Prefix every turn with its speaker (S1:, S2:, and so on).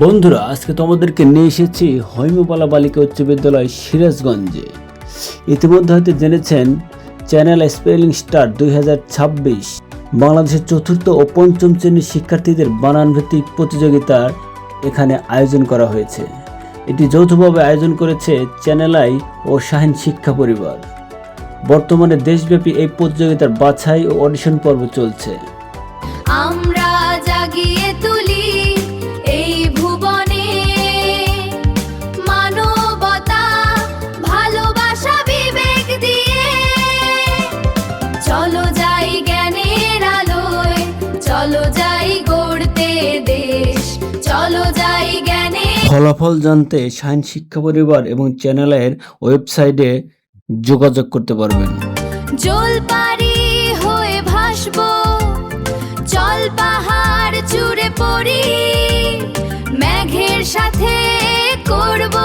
S1: বন্ধুরা, আজকে তোমাদেরকে নিয়ে এসেছি হৈমপালা বালিকা উচ্চ বিদ্যালয় সিরাজগঞ্জে। ইতিমধ্যে হয়তো জেনেছেন চ্যানেল স্পেলিং স্টার 2026 বাংলাদেশের চতুর্থ ও পঞ্চম শ্রেণীর শিক্ষার্থীদের বানান ভিত্তিক প্রতিযোগিতার এখানে আয়োজন করা হয়েছে। এটি যৌথভাবে আয়োজন করেছে চ্যানেল আই ও শাহিন শিক্ষা পরিবার। বর্তমানে দেশব্যাপী এই প্রতিযোগিতার বাছাই ও অডিশন পর্ব চলছে।
S2: আমরা জাগিয়ে তুলি এই ভুবনে মানবতা, ভালোবাসা, বিবেক দিয়ে। চলো যাই জ্ঞানের আলোয়, চলো যাই গড়তে দেশ, চলো যাই জ্ঞানে।
S1: ফলাফল জানতে শাহিন শিক্ষা পরিবার এবং চ্যানেলের ওয়েবসাইটে যোগাযোগ করতে পারবেন।
S2: জলপারি হয়ে ভাসবো, চল পাহাড় চূড়ে পড়ি, মেঘের সাথে করবো